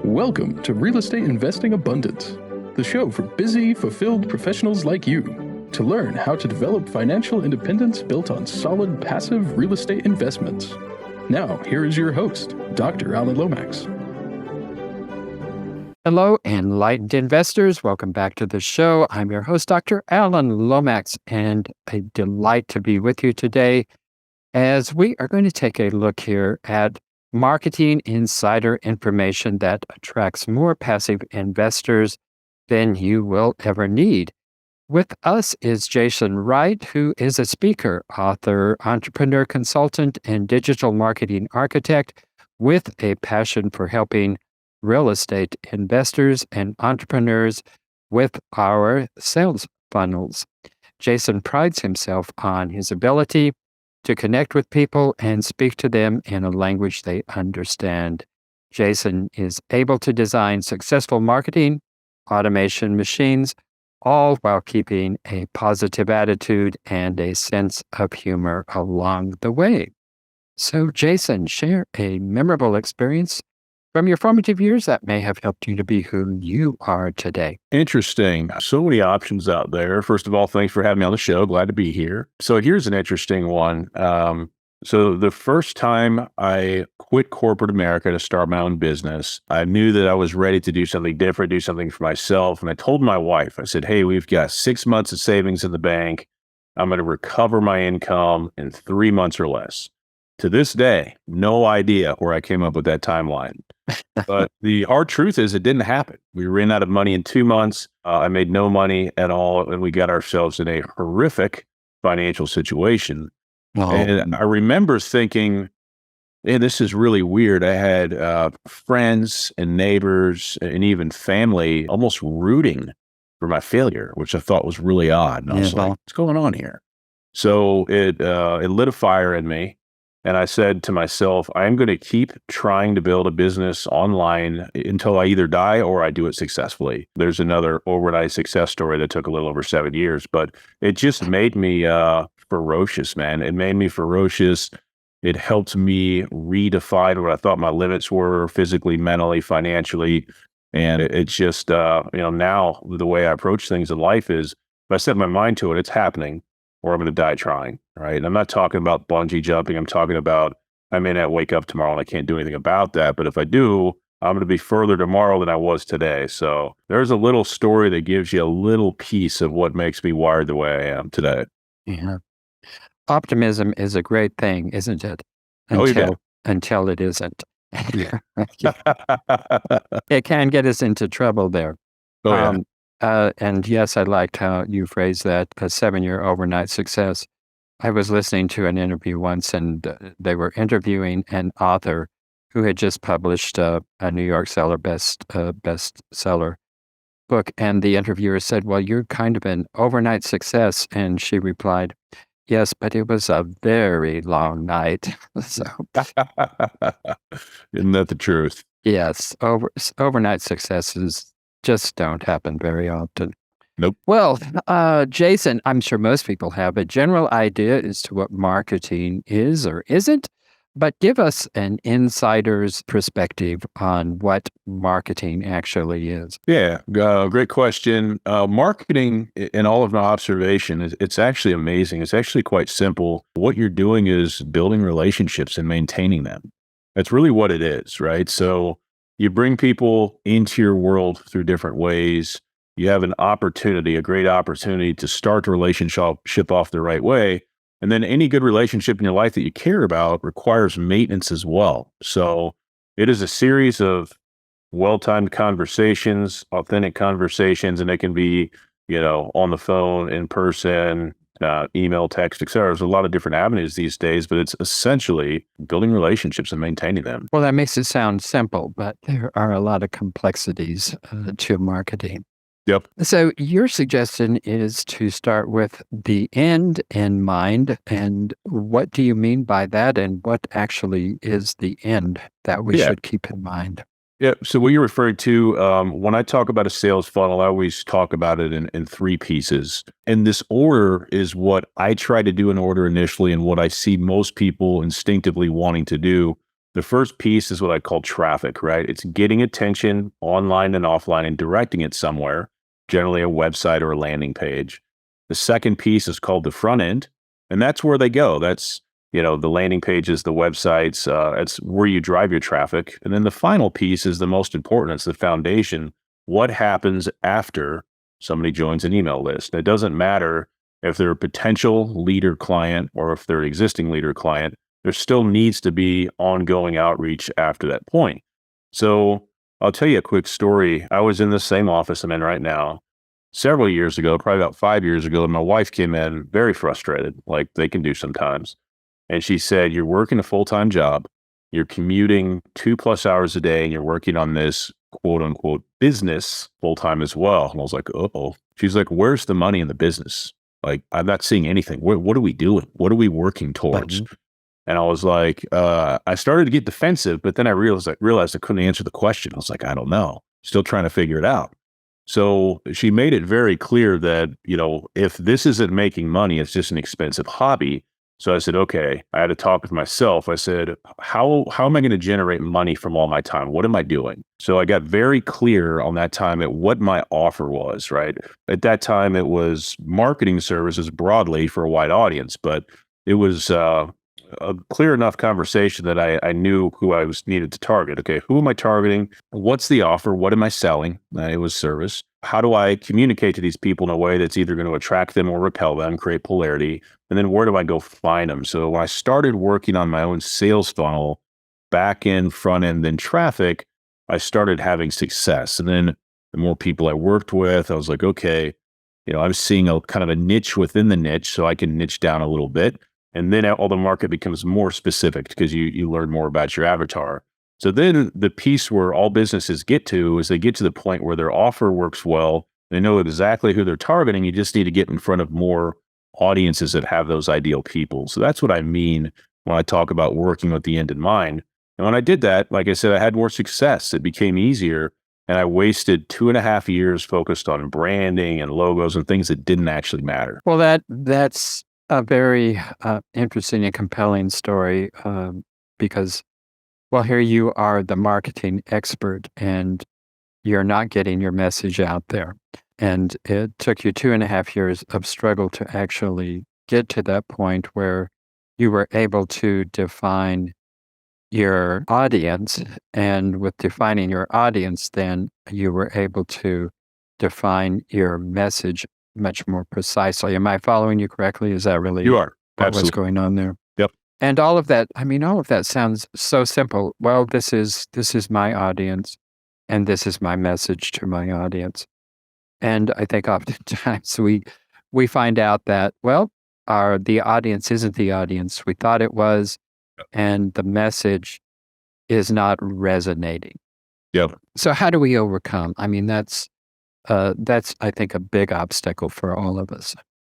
Welcome to Real Estate Investing Abundance, the show for busy, fulfilled professionals like you to learn how to develop financial independence built on solid, passive real estate investments. Now, here is your host, Dr. Alan Lomax. Hello, enlightened investors. Welcome back to the show. I'm your host, Dr. Alan Lomax, and a delight to be with you today as we are going to take a look here at marketing insider information that attracts more passive investors than you will ever need. With us is Jason Wright, who is a speaker, author, entrepreneur, consultant, and digital marketing architect with a passion for helping real estate investors and entrepreneurs with our sales funnels. Jason prides himself on his ability to connect with people and speak to them in a language they understand. Jason is able to design successful marketing, automation machines, all while keeping a positive attitude and a sense of humor along the way. So, Jason, share a memorable experience from your formative years that may have helped you to be who you are today. Interesting. So many options out there. First of all, thanks for having me on the show. Glad to be here. So here's an interesting one. So the first time I quit corporate America to start my own business, I knew that I was ready to do something different, do something for myself. And I told my wife, I said, hey, we've got 6 months of savings in the bank. I'm going to recover my income in 3 months or less. To this day, no idea where I came up with that timeline. But the hard truth is it didn't happen. We ran out of money in 2 months. I made no money at all, and we got ourselves in a horrific financial situation. Oh. And I remember thinking, hey, this is really weird. I had friends and neighbors and even family almost rooting for my failure, which I thought was really odd. And I was like, what's going on here? So it lit a fire in me. And I said to myself, I'm going to keep trying to build a business online until I either die or I do it successfully. There's another overnight success story that took a little over 7 years, but it just made me ferocious, man. It made me ferocious. It helped me redefine what I thought my limits were physically, mentally, financially. And it's just, now the way I approach things in life is if I set my mind to it, it's happening, or I'm going to die trying, right? And I'm not talking about bungee jumping. I'm talking about I may not wake up tomorrow and I can't do anything about that. But if I do, I'm going to be further tomorrow than I was today. So there's a little story that gives you a little piece of what makes me wired the way I am today. Yeah. Optimism is a great thing, isn't it? Until it isn't. Yeah. It can get us into trouble there. Oh, yeah. And yes, I liked how you phrased that, a 7-year overnight success. I was listening to an interview once, and they were interviewing an author who had just published a New York bestseller book. And the interviewer said, well, you're kind of an overnight success. And she replied, yes, but it was a very long night. So, Isn't that the truth? yes, overnight successes just don't happen very often. Nope. Well, Jason, I'm sure most people have a general idea as to what marketing is or isn't, but give us an insider's perspective on what marketing actually is. Yeah, great question. Marketing, in all of my observation, it's actually amazing. It's actually quite simple. What you're doing is building relationships and maintaining them. That's really what it is, right? So you bring people into your world through different ways. You have an opportunity, a great opportunity to start the relationship off the right way. And then any good relationship in your life that you care about requires maintenance as well. So it is a series of well-timed conversations, authentic conversations, and it can be, on the phone, in person, email, text, etc. There's a lot of different avenues these days, but it's essentially building relationships and maintaining them. Well, that makes it sound simple, but there are a lot of complexities to marketing. Yep. So your suggestion is to start with the end in mind. And what do you mean by that? And what actually is the end that we should keep in mind? Yeah. So what you're referring to, when I talk about a sales funnel, I always talk about it in 3 pieces. And this order is what I try to do in order initially and what I see most people instinctively wanting to do. The first piece is what I call traffic, right? It's getting attention online and offline and directing it somewhere, generally a website or a landing page. The second piece is called the front end, and that's where they go. That's, the landing pages, the websites, it's where you drive your traffic. And then the final piece is the most important. It's the foundation. What happens after somebody joins an email list? It doesn't matter if they're a potential leader client or if they're an existing leader client, there still needs to be ongoing outreach after that point. So I'll tell you a quick story. I was in the same office I'm in right now several years ago, probably about 5 years ago, and my wife came in very frustrated, like they can do sometimes. And she said, "You're working a full-time job, you're commuting 2+ hours a day, and you're working on this quote unquote business full-time as well." And I was like, "Uh-oh." She's like, "Where's the money in the business? Like, I'm not seeing anything. What are we doing? What are we working towards?" And I was like, I started to get defensive, but then I realized I couldn't answer the question. I was like, I don't know. Still trying to figure it out. So she made it very clear that, if this isn't making money, it's just an expensive hobby. So I said, okay, I had to talk with myself. I said, how am I going to generate money from all my time? What am I doing? So I got very clear on that time at what my offer was, right? At that time, it was marketing services broadly for a wide audience, but it was a clear enough conversation that I knew who I was needed to target. Okay, who am I targeting? What's the offer? What am I selling? It was service. How do I communicate to these people in a way that's either going to attract them or repel them, create polarity? And then where do I go find them? So when I started working on my own sales funnel, back end, front end, then traffic, I started having success. And then the more people I worked with, I was like, okay, I was seeing a kind of a niche within the niche, so I can niche down a little bit. And then all the market becomes more specific because you learn more about your avatar. So then the piece where all businesses get to is they get to the point where their offer works well. They know exactly who they're targeting. You just need to get in front of more audiences that have those ideal people. So that's what I mean when I talk about working with the end in mind. And when I did that, like I said, I had more success. It became easier. And I wasted 2.5 years focused on branding and logos and things that didn't actually matter. Well, that's a very interesting and compelling story because, well, here you are the marketing expert and you're not getting your message out there. And it took you 2.5 years of struggle to actually get to that point where you were able to define your audience. And with defining your audience, then you were able to define your message much more precisely. Am I following you correctly? Is that really You are. what's Absolutely. going on there? Yep. And all of that, all of that sounds so simple. Well, this is my audience and this is my message to my audience. And I think oftentimes we find out that, well, the audience isn't the audience we thought it was, and the message is not resonating. Yep. So how do we overcome? That's I think a big obstacle for all of us.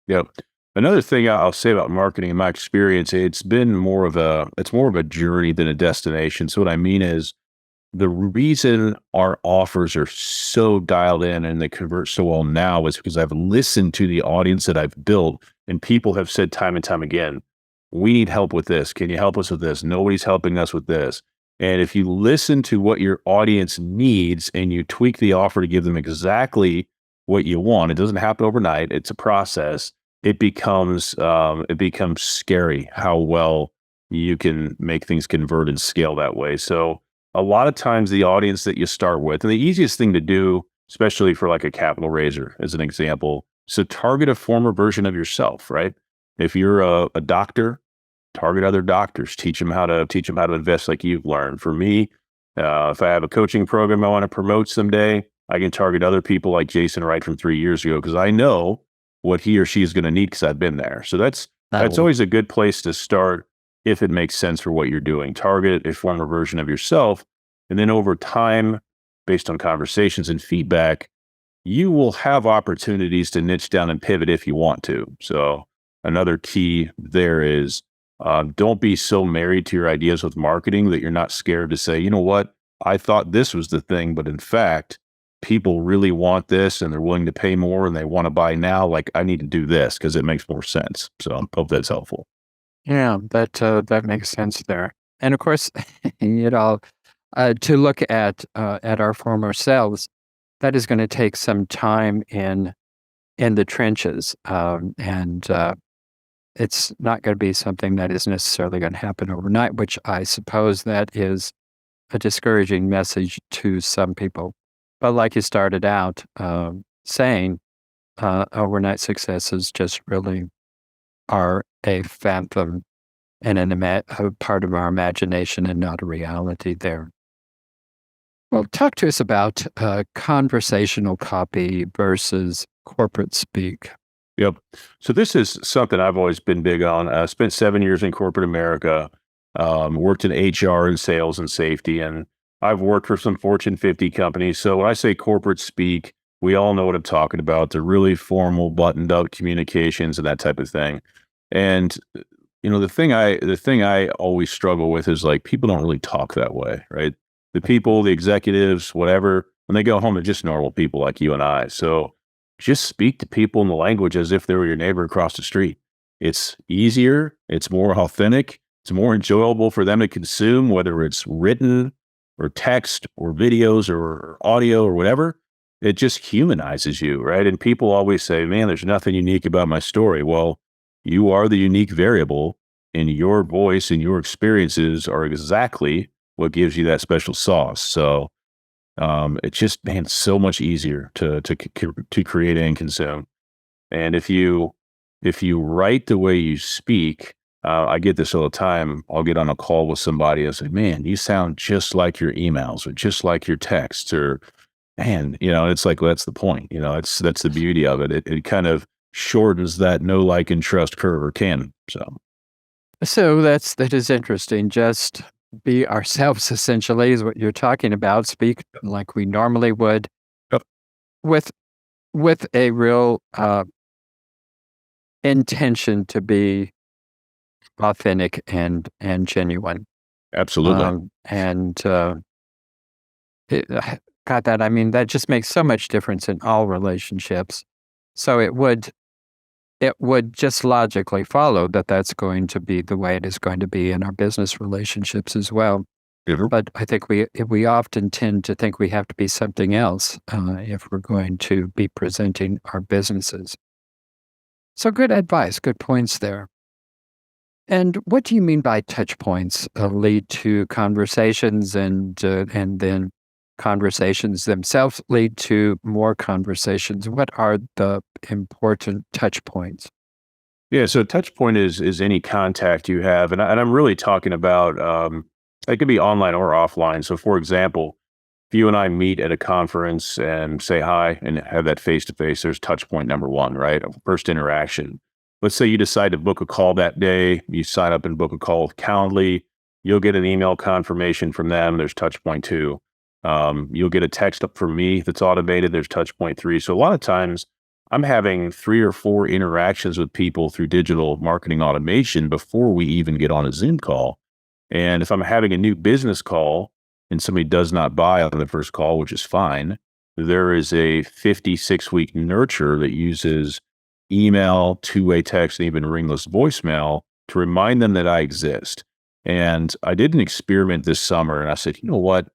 Yep. Another thing I'll say about marketing in my experience, it's more of a journey than a destination. So what I mean is the reason our offers are so dialed in and they convert so well now is because I've listened to the audience that I've built, and people have said time and time again, we need help with this. Can you help us with this? Nobody's helping us with this. And if you listen to what your audience needs and you tweak the offer to give them exactly what you want, it doesn't happen overnight. It's a process. It becomes scary how well you can make things convert and scale that way. So a lot of times the audience that you start with, and the easiest thing to do, especially for like a capital raiser, as an example, so target a former version of yourself, right? If you're a doctor, target other doctors, teach them how to invest like you've learned. For me, if I have a coaching program I want to promote someday, I can target other people like Jason Wright from 3 years ago because I know what he or she is going to need because I've been there. So that's always a good place to start if it makes sense for what you're doing. Target a former version of yourself, and then over time, based on conversations and feedback, you will have opportunities to niche down and pivot if you want to. So another key there is don't be so married to your ideas with marketing that you're not scared to say, you know what, I thought this was the thing, but in fact, people really want this and they're willing to pay more and they want to buy now. Like, I need to do this because it makes more sense. So I hope that's helpful. Yeah, that makes sense there. And of course, you know, to look at our former selves, that is going to take some time in the trenches, and it's not going to be something that is necessarily going to happen overnight. Which I suppose that is a discouraging message to some people. But like you started out saying, overnight successes just really are a phantom and a part of our imagination and not a reality there. Well, talk to us about conversational copy versus corporate speak. Yep. So this is something I've always been big on. I spent 7 years in corporate America, worked in HR and sales and safety, and I've worked for some Fortune 50 companies. So when I say corporate speak, we all know what I'm talking about. The really formal, buttoned up communications and that type of thing. And the thing I always struggle with is like people don't really talk that way, right? The people, the executives, whatever, when they go home, they're just normal people like you and I. So just speak to people in the language as if they were your neighbor across the street. It's easier, it's more authentic, it's more enjoyable for them to consume, whether it's written or text or videos or audio or whatever. It just humanizes you, right? And people always say, man, there's nothing unique about my story. Well, you are the unique variable, and your voice and your experiences are exactly what gives you that special sauce. So it's just, man, so much easier to create and consume. And if you write the way you speak, I get this all the time. I'll get on a call with somebody and say, man, you sound just like your emails or just like your texts, or man, it's like, well, that's the point. That's the beauty of it. It kind of shortens that know, like, and trust curve, or can. So that is interesting. Just be ourselves, essentially, is what you're talking about. Speak like we normally would, Yep. with a real intention to be authentic and genuine. Absolutely. And got that. I mean, that just makes so much difference in all relationships. So it would just logically follow that that's going to be the way it is going to be in our business relationships as well. Mhm. But I think we often tend to think we have to be something else if we're going to be presenting our businesses. So good advice, good points there. And what do you mean by touch points lead to conversations, and then conversations themselves lead to more conversations? What are the important touch points? Yeah, so touch point is any contact you have, and I'm really talking about it could be online or offline. So, for example, if you and I meet at a conference and say hi and have that face to face, there's touch point number one, right? First interaction. Let's say you decide to book a call that day. You sign up and book a call with Calendly. You'll get an email confirmation from them. There's touch point two. You'll get a text up from me that's automated. There's touch point three. So a lot of times I'm having 3 or 4 interactions with people through digital marketing automation before we even get on a Zoom call. And if I'm having a new business call and somebody does not buy on the first call, which is fine, there is a 56-week nurture that uses email, two-way text, and even ringless voicemail to remind them that I exist. And I did an experiment this summer, and I said, you know what?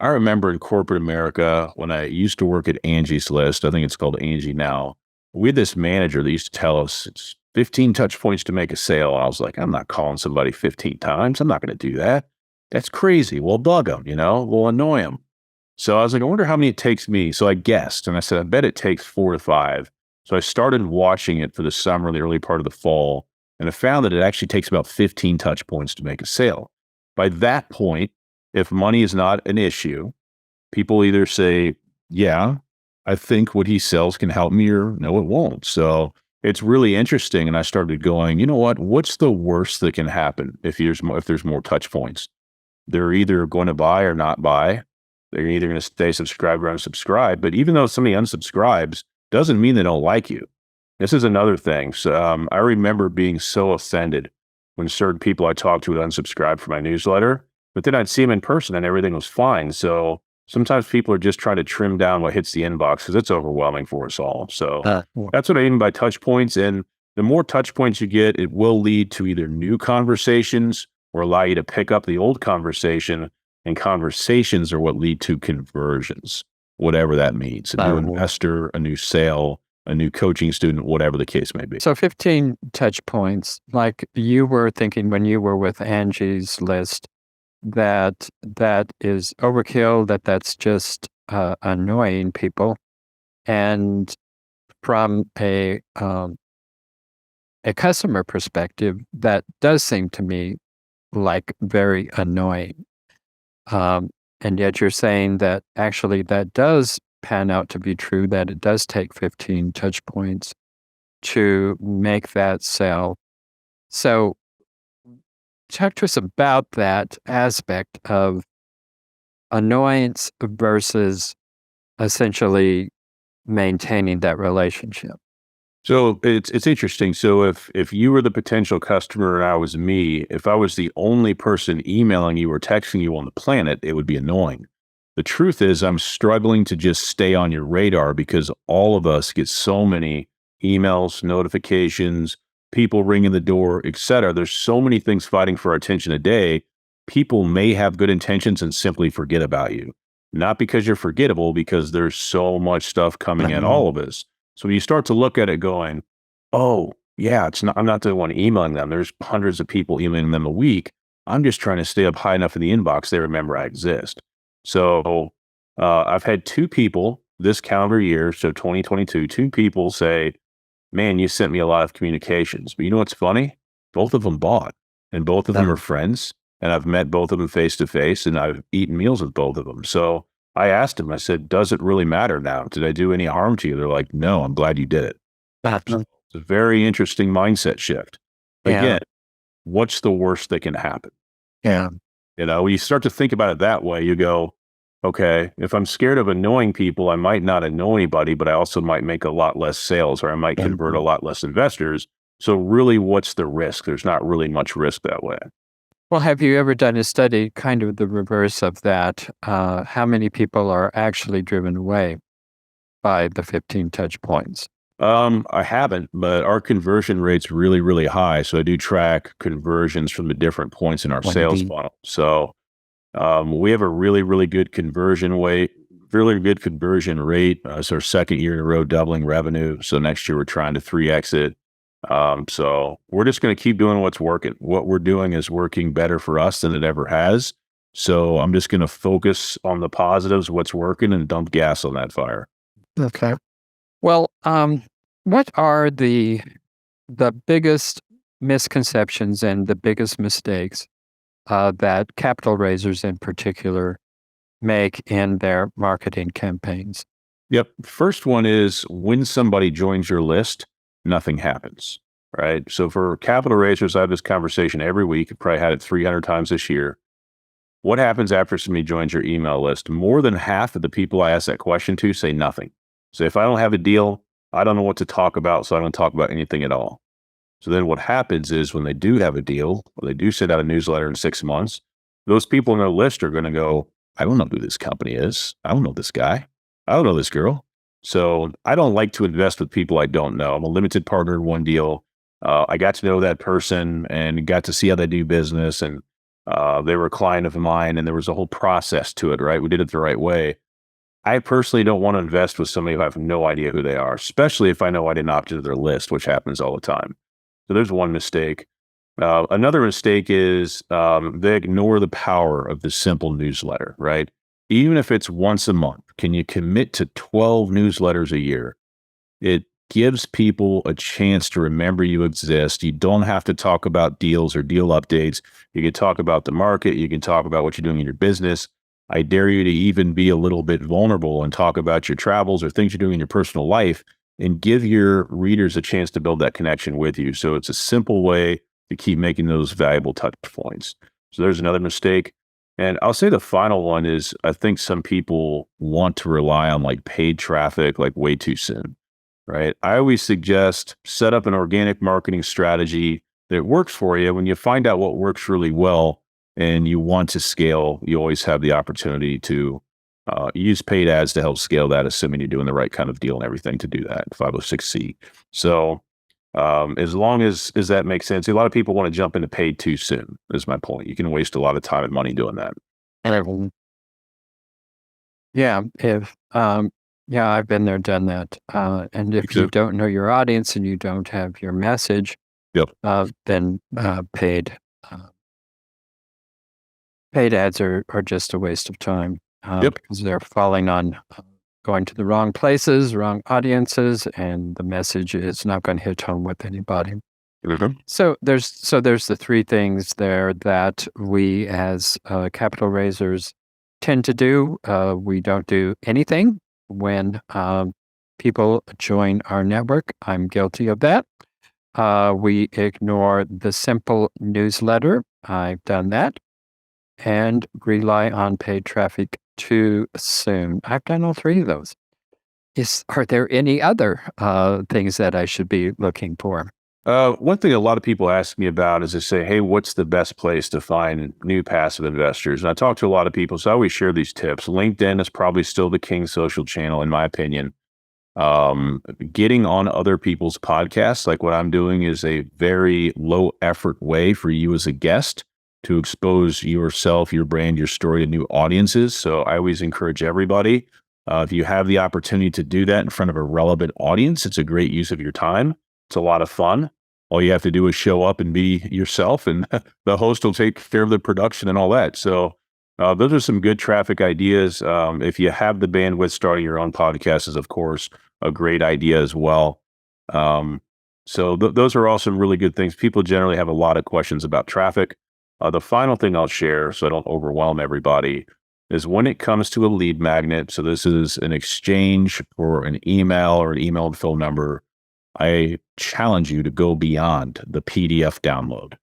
I remember in corporate America when I used to work at Angie's List, I think it's called Angie now. We had this manager that used to tell us it's 15 touch points to make a sale. I was like, I'm not calling somebody 15 times. I'm not going to do that. That's crazy. We'll bug them, we'll annoy them. So I was like, I wonder how many it takes me. So I guessed, and I said, I bet it takes 4 to 5. So I started watching it for the summer, the early part of the fall, and I found that it actually takes about 15 touch points to make a sale. By that point, if money is not an issue, people either say, yeah, I think what he sells can help me, or no, it won't. So it's really interesting. And I started going, you know what? What's the worst that can happen if there's more touch points? They're either going to buy or not buy. They're either going to stay subscribed or unsubscribe. But even though somebody unsubscribes, doesn't mean they don't like you. This is another thing. So I remember being so offended when certain people I talked to would unsubscribe from my newsletter, but then I'd see them in person and everything was fine. So sometimes people are just trying to trim down what hits the inbox because it's overwhelming for us all. So that's what I mean by touch points. And the more touch points you get, it will lead to either new conversations or allow you to pick up the old conversation, and conversations are what lead to conversions, whatever that means. A new investor, a new sale, a new coaching student, whatever the case may be. So 15 touch points, like you were thinking when you were with Angie's list, that is overkill, that's just annoying people. And from a customer perspective, that does seem to me like very annoying. And yet you're saying that actually that does pan out to be true, that it does take 15 touch points to make that sale. So talk to us about that aspect of annoyance versus essentially maintaining that relationship. So it's interesting. So if you were the potential customer and I was me, if I was the only person emailing you or texting you on the planet, it would be annoying. The truth is I'm struggling to just stay on your radar because all of us get so many emails, notifications, people ringing the door, etc. There's so many things fighting for our attention a day. People may have good intentions and simply forget about you. Not because you're forgettable, because there's so much stuff coming at all of us. So when you start to look at it going, oh, yeah, I'm not the one emailing them. There's hundreds of people emailing them a week. I'm just trying to stay up high enough in the inbox they remember I exist. So I've had two people this calendar year, so 2022, two people say, man, you sent me a lot of communications. But you know what's funny? Both of them bought, and both of them are friends. And I've met both of them face to face, and I've eaten meals with both of them. So I asked him, I said, does it really matter now? Did I do any harm to you? They're like, no, I'm glad you did it. So it's a very interesting mindset shift. Again, what's the worst that can happen? Yeah. You know, when you start to think about it that way, you go, okay, if I'm scared of annoying people, I might not annoy anybody, but I also might make a lot less sales, or I might convert a lot less investors. So really, what's the risk? There's not really much risk that way. Well, have you ever done a study, kind of the reverse of that? How many people are actually driven away by the 15 touch points? I haven't, but our conversion rate's really, really high. So I do track conversions from the different points in our sales funnel. So we have a really, really good conversion rate. It's our second year in a row doubling revenue. So next year we're trying to 3x it. So we're just going to keep doing what's working. What we're doing is working better for us than it ever has. So I'm just going to focus on the positives, what's working, and dump gas on that fire. Okay. Well, what are the biggest misconceptions and the biggest mistakes that capital raisers in particular make in their marketing campaigns? Yep. First one is when somebody joins your list, nothing happens, right? So for capital raisers, I have this conversation every week. I probably had it 300 times this year. What happens after somebody joins your email list? More than half of the people I ask that question to say nothing. So if I don't have a deal, I don't know what to talk about, so I don't talk about anything at all. So then what happens is when they do have a deal, or they do send out a newsletter in 6 months, those people on their list are going to go, I don't know who this company is. I don't know this guy. I don't know this girl. So I don't like to invest with people I don't know. I'm a limited partner in one deal. I got to know that person and got to see how they do business. And they were a client of mine, and there was a whole process to it, right? We did it the right way. I personally don't want to invest with somebody who I have no idea who they are, especially if I know I didn't opt into their list, which happens all the time. So there's one mistake. Another mistake is they ignore the power of the simple newsletter, right? Even if it's once a month, can you commit to 12 newsletters a year? It gives people a chance to remember you exist. You don't have to talk about deals or deal updates. You can talk about the market. You can talk about what you're doing in your business. I dare you to even be a little bit vulnerable and talk about your travels or things you're doing in your personal life, and give your readers a chance to build that connection with you. So it's a simple way to keep making those valuable touch points. So there's another mistake. And I'll say the final one is I think some people want to rely on like paid traffic like way too soon, right? I always suggest set up an organic marketing strategy that works for you. When you find out what works really well and you want to scale, you always have the opportunity to use paid ads to help scale that, assuming you're doing the right kind of deal and everything to do that, 506C. So As long as that makes sense. A lot of people want to jump into paid too soon, is my point. You can waste a lot of time and money doing that. And yeah, yeah, I've been there, done that. And Me if too. you don't know your audience and you don't have your message, Yep. then paid ads are just a waste of time. Yep. Because they're falling on going to the wrong places, wrong audiences, and the message is not going to hit home with anybody. Mhm. So there's the three things there that we as capital raisers tend to do. We don't do anything when people join our network. I'm guilty of that. We ignore the simple newsletter. I've done that. And rely on paid traffic too soon. I've done all three of those. Are there any other things that I should be looking for? One thing a lot of people ask me about is they say, hey, what's the best place to find new passive investors? And I talk to a lot of people, so I always share these tips. LinkedIn is probably still the king social channel, in my opinion. Getting on other people's podcasts, like what I'm doing, is a very low effort way for you as a guest to expose yourself, your brand, your story to new audiences. So I always encourage everybody, if you have the opportunity to do that in front of a relevant audience, it's a great use of your time. It's a lot of fun. All you have to do is show up and be yourself, and the host will take care of the production and all that. So those are some good traffic ideas. If you have the bandwidth, starting your own podcast is, of course, a great idea as well. So those are all some really good things. People generally have a lot of questions about traffic. The final thing I'll share, so I don't overwhelm everybody, is when it comes to a lead magnet. So this is an exchange for an email or an email and phone number. I challenge you to go beyond the PDF download,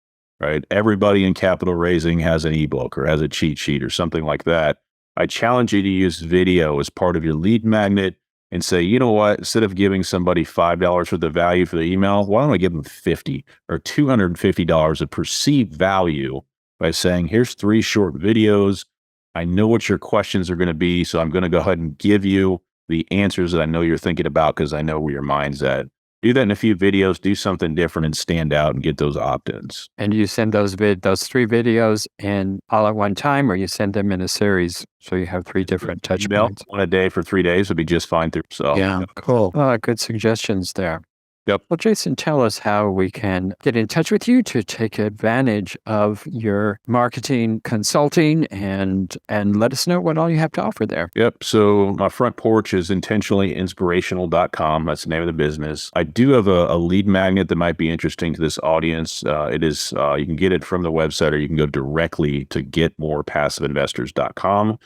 right? Everybody in capital raising has an ebook or has a cheat sheet or something like that. I challenge you to use video as part of your lead magnet and say, you know what, instead of giving somebody $5 for the value for the email, why don't I give them $50 or $250 of perceived value by saying, here's 3 short videos. I know what your questions are going to be, so I'm going to go ahead and give you the answers that I know you're thinking about because I know where your mind's at. Do that in a few videos, do something different and stand out and get those opt-ins. And you send those 3 videos in all at one time, or you send them in a series so you have 3 different touch points? One a day for 3 days would be just fine through. So yeah, cool. Good suggestions there. Yep. Well, Jason, tell us how we can get in touch with you to take advantage of your marketing consulting and let us know what all you have to offer there. Yep. So my front porch is intentionallyinspirational.com. That's the name of the business. I do have a lead magnet that might be interesting to this audience. It is, you can get it from the website, or you can go directly to getmorepassiveinvestors.com.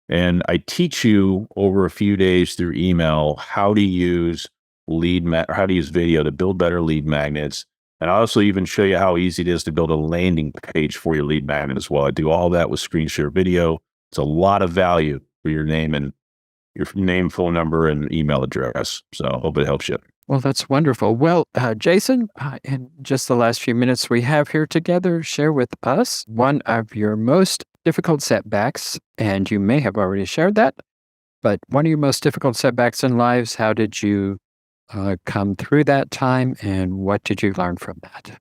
And I teach you over a few days through email how to use how to use video to build better lead magnets. And I also even show you how easy it is to build a landing page for your lead magnet as well. I do all that with screen share video. It's a lot of value for your name, phone number, and email address. So I hope it helps you. Well, that's wonderful. Well, Jason, in just the last few minutes we have here together, share with us one of your most difficult setbacks, and you may have already shared that, but one of your most difficult setbacks in lives, how did you come through that time, and what did you learn from that?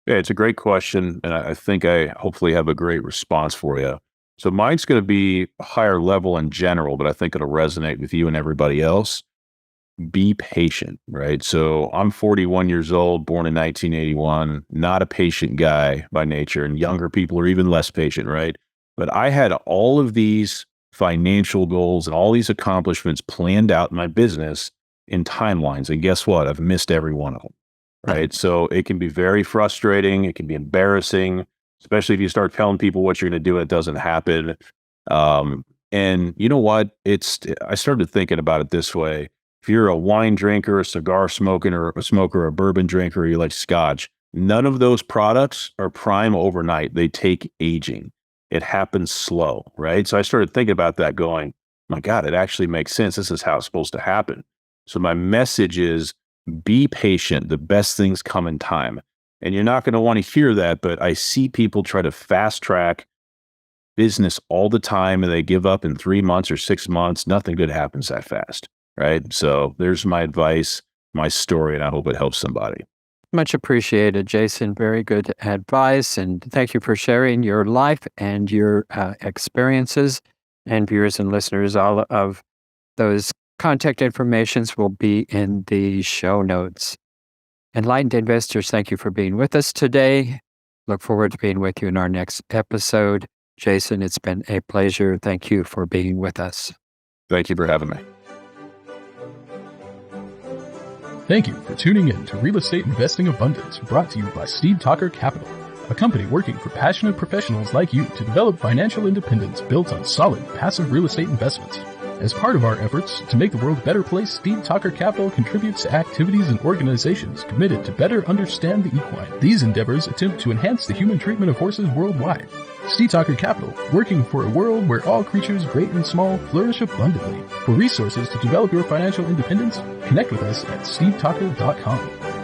Yeah, it's a great question, and I think I hopefully have a great response for you. So mine's going to be a higher level in general, but I think it'll resonate with you and everybody else. Be patient, right? So I'm 41 years old, born in 1981, not a patient guy by nature, and younger people are even less patient, right? But I had all of these financial goals and all these accomplishments planned out in my business in timelines. And guess what? I've missed every one of them, right? So it can be very frustrating. It can be embarrassing, especially if you start telling people what you're going to do and it doesn't happen. And you know what? I started thinking about it this way. If you're a wine drinker, a cigar smoker, or a bourbon drinker, or you like scotch, none of those products are prime overnight. They take aging. It happens slow, right? So I started thinking about that going, my God, it actually makes sense. This is how it's supposed to happen. So my message is be patient. The best things come in time. And you're not going to want to hear that, but I see people try to fast track business all the time, and they give up in 3 months or 6 months. Nothing good happens that fast, right? So there's my advice, my story, and I hope it helps somebody. Much appreciated, Jason. Very good advice. And thank you for sharing your life and your experiences. And viewers and listeners, all of those contact informations will be in the show notes. Enlightened investors, thank you for being with us today. Look forward to being with you in our next episode. Jason, it's been a pleasure. Thank you for being with us. Thank you for having me. Thank you for tuning in to Real Estate Investing Abundance, brought to you by Steve Talker Capital, a company working for passionate professionals like you to develop financial independence built on solid, passive real estate investments. As part of our efforts to make the world a better place, Steve Talker Capital contributes to activities and organizations committed to better understand the equine. These endeavors attempt to enhance the human treatment of horses worldwide. Steve Talker Capital, working for a world where all creatures, great and small, flourish abundantly. For resources to develop your financial independence, connect with us at stevetalker.com.